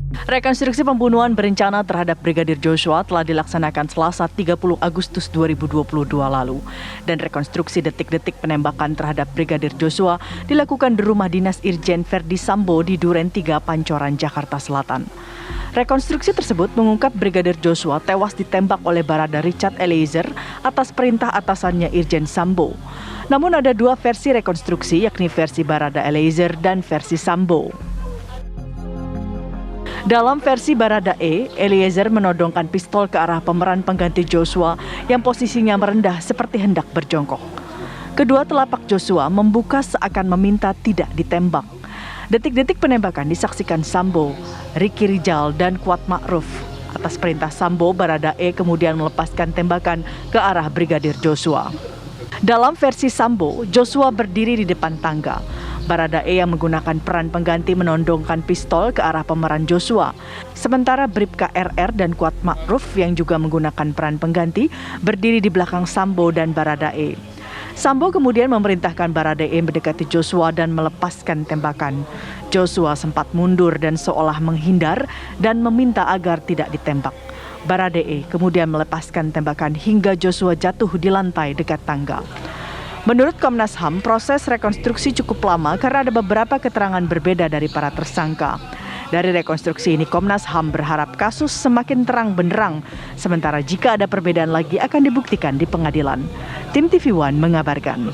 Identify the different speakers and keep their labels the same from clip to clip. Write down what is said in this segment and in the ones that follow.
Speaker 1: Rekonstruksi pembunuhan berencana terhadap Brigadir Joshua telah dilaksanakan Selasa 30 Agustus 2022 lalu. Dan rekonstruksi detik-detik penembakan terhadap Brigadir Joshua dilakukan di rumah dinas Irjen Verdi Sambo di Duren 3, Pancoran, Jakarta Selatan. Rekonstruksi tersebut mengungkap Brigadir Joshua tewas ditembak oleh Barada Richard Eliezer atas perintah atasannya Irjen Sambo. Namun ada dua versi rekonstruksi, yakni versi Barada Eliezer dan versi Sambo. Dalam versi Baradae, Eliezer menodongkan pistol ke arah pemeran pengganti Joshua yang posisinya merendah seperti hendak berjongkok. Kedua telapak Joshua membuka seakan meminta tidak ditembak. Detik-detik penembakan disaksikan Sambo, Ricky Rijal, dan Kuat Ma'ruf. Atas perintah Sambo, Baradae kemudian melepaskan tembakan ke arah Brigadir Joshua. Dalam versi Sambo, Joshua berdiri di depan tangga. Baradae yang menggunakan peran pengganti menodongkan pistol ke arah pemeran Joshua. Sementara Bribka RR dan Kuat Ma'ruf yang juga menggunakan peran pengganti berdiri di belakang Sambo dan Baradae. Sambo kemudian memerintahkan Baradae mendekati Joshua dan melepaskan tembakan. Joshua sempat mundur dan seolah menghindar dan meminta agar tidak ditembak. Baradae kemudian melepaskan tembakan hingga Joshua jatuh di lantai dekat tangga. Menurut Komnas HAM, proses rekonstruksi cukup lama karena ada beberapa keterangan berbeda dari para tersangka. Dari rekonstruksi ini, Komnas HAM berharap kasus semakin terang benderang, sementara jika ada perbedaan lagi akan dibuktikan di pengadilan. Tim TV One mengabarkan.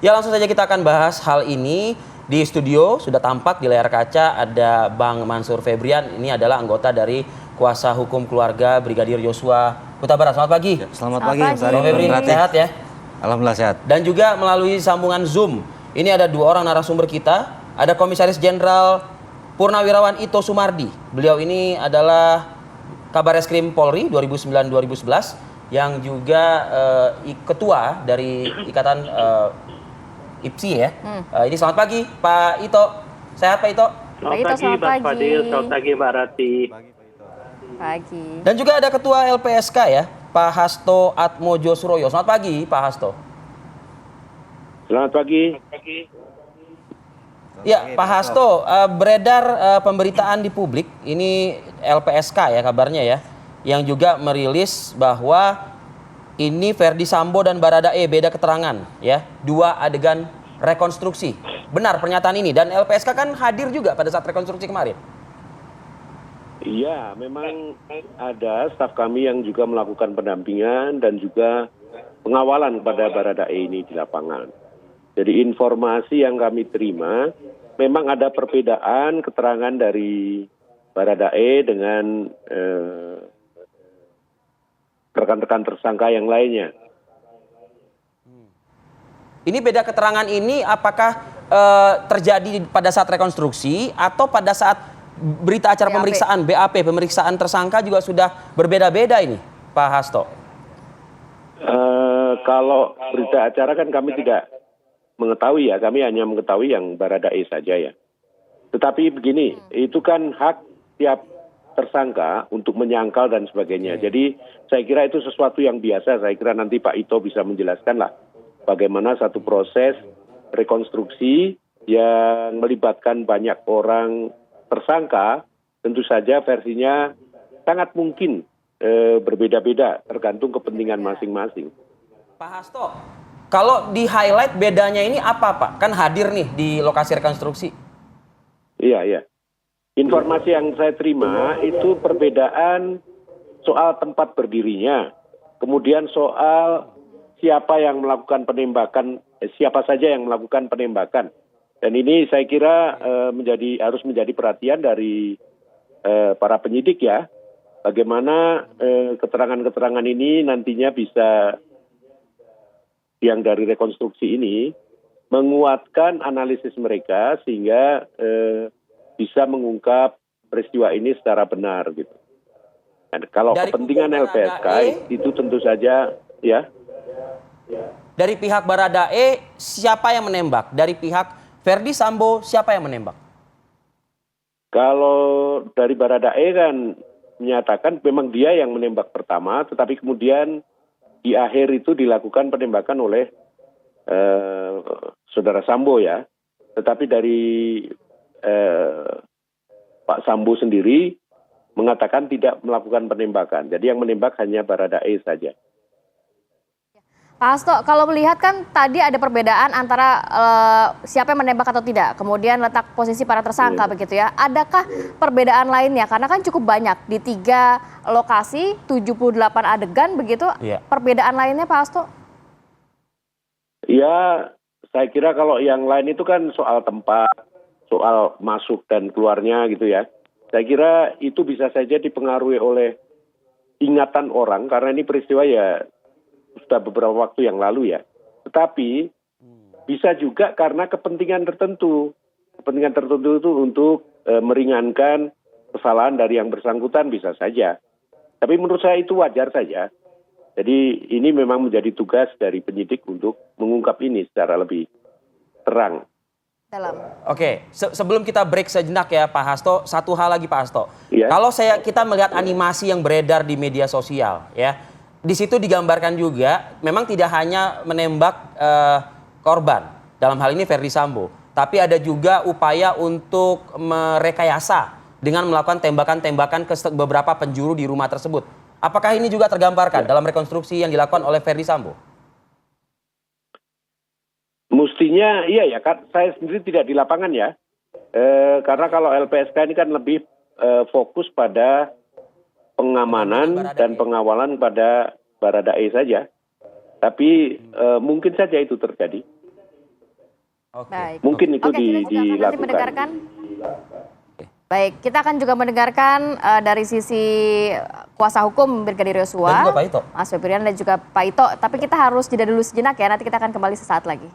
Speaker 2: Ya, langsung saja kita akan bahas hal ini. Di studio sudah tampak di layar kaca ada Bang Mansur Febrian. Ini adalah anggota dari kuasa hukum keluarga Brigadir Joshua Huta Barat. Selamat pagi.
Speaker 3: Ya, selamat pagi, Mas Ari.
Speaker 2: Bang Febri, sehat ya?
Speaker 3: Alhamdulillah sehat.
Speaker 2: Dan juga melalui sambungan Zoom, ini ada dua orang narasumber kita. Ada Komisaris Jenderal Purnawirawan Ito Sumardi. Beliau ini adalah Kabareskrim Polri 2009-2011 yang juga ketua dari Ikatan IPSI ya. Ini selamat pagi Pak Ito. Sehat Pak Ito?
Speaker 4: Selamat pagi Mas Fadil, selamat pagi Mbak Rati.
Speaker 5: Pagi.
Speaker 2: Dan juga ada Ketua LPSK ya, Pak Hasto Atmojo Suroyo. Selamat pagi Pak Hasto.
Speaker 4: Selamat pagi.
Speaker 2: Ya Pak Hasto, beredar pemberitaan di publik, ini LPSK ya kabarnya ya, yang juga merilis bahwa ini Verdi Sambo dan Baradae beda keterangan ya, dua adegan rekonstruksi. Benar pernyataan ini, dan LPSK kan hadir juga pada saat rekonstruksi kemarin.
Speaker 4: Iya, memang ada staf kami yang juga melakukan pendampingan dan juga pengawalan kepada Baradae ini di lapangan. Jadi informasi yang kami terima, memang ada perbedaan keterangan dari Baradae dengan rekan-rekan tersangka yang lainnya.
Speaker 2: Ini beda keterangan ini apakah terjadi pada saat rekonstruksi atau pada saat berita acara pemeriksaan BAP, pemeriksaan tersangka juga sudah berbeda-beda ini, Pak Hasto?
Speaker 4: Kalau berita acara kan kami tidak mengetahui ya, kami hanya mengetahui yang Baradae saja ya. Tetapi begini, itu kan hak tiap tersangka untuk menyangkal dan sebagainya. Jadi saya kira itu sesuatu yang biasa, saya kira nanti Pak Ito bisa menjelaskan lah bagaimana satu proses rekonstruksi yang melibatkan banyak orang tersangka, tentu saja versinya sangat mungkin berbeda-beda tergantung kepentingan masing-masing.
Speaker 2: Pak Hasto, kalau di highlight bedanya ini apa Pak? Kan hadir nih di lokasi rekonstruksi.
Speaker 4: Iya. Informasi yang saya terima itu perbedaan soal tempat berdirinya, kemudian soal siapa yang melakukan penembakan, siapa saja yang melakukan penembakan. Dan ini saya kira harus menjadi perhatian dari para penyidik ya, bagaimana keterangan-keterangan ini nantinya bisa, yang dari rekonstruksi ini, menguatkan analisis mereka sehingga bisa mengungkap peristiwa ini secara benar gitu. Dan kalau dari kepentingan LPSK itu tentu saja ya.
Speaker 2: Dari pihak Baradae siapa yang menembak? Dari pihak Verdi Sambo siapa yang menembak?
Speaker 4: Kalau dari Baradae kan menyatakan memang dia yang menembak pertama, tetapi kemudian di akhir itu dilakukan penembakan oleh Saudara Sambo ya. Tetapi dari Pak Sambo sendiri mengatakan tidak melakukan penembakan. Jadi yang menembak hanya Baradae saja.
Speaker 5: Pak Hasto, kalau melihat kan tadi ada perbedaan antara siapa yang menembak atau tidak, kemudian letak posisi para tersangka begitu ya. Adakah perbedaan lainnya? Karena kan cukup banyak di 3 lokasi, 78 adegan begitu. Perbedaan lainnya Pak Hasto?
Speaker 4: Ya, saya kira kalau yang lain itu kan soal tempat, soal masuk dan keluarnya gitu ya. Saya kira itu bisa saja dipengaruhi oleh ingatan orang karena ini peristiwa ya sudah beberapa waktu yang lalu ya. Tetapi bisa juga karena kepentingan tertentu. Kepentingan tertentu itu untuk meringankan kesalahan dari yang bersangkutan bisa saja. Tapi menurut saya itu wajar saja. Jadi ini memang menjadi tugas dari penyidik untuk mengungkap ini secara lebih terang.
Speaker 2: Oke, sebelum kita break sejenak ya Pak Hasto, satu hal lagi Pak Hasto.
Speaker 4: Ya.
Speaker 2: Kalau kita melihat animasi yang beredar di media sosial ya, di situ digambarkan juga memang tidak hanya menembak korban, dalam hal ini Ferdi Sambo, tapi ada juga upaya untuk merekayasa dengan melakukan tembakan-tembakan ke beberapa penjuru di rumah tersebut. Apakah ini juga tergambarkan dalam rekonstruksi yang dilakukan oleh Ferdi Sambo?
Speaker 4: Mestinya iya ya, kan saya sendiri tidak di lapangan ya. Karena kalau LPSK ini kan lebih fokus pada pengamanan dan pengawalan pada Baradae saja. Tapi mungkin saja itu terjadi.
Speaker 5: Baik.
Speaker 4: Mungkin itu
Speaker 5: kita juga akan nanti mendengarkan. Baik, kita akan juga mendengarkan dari sisi kuasa hukum Brigadir Yosua,
Speaker 2: Dan juga Pak Ito.
Speaker 5: Mas Febrian dan juga Pak Ito. Tapi kita harus jeda dulu sejenak ya, nanti kita akan kembali sesaat lagi.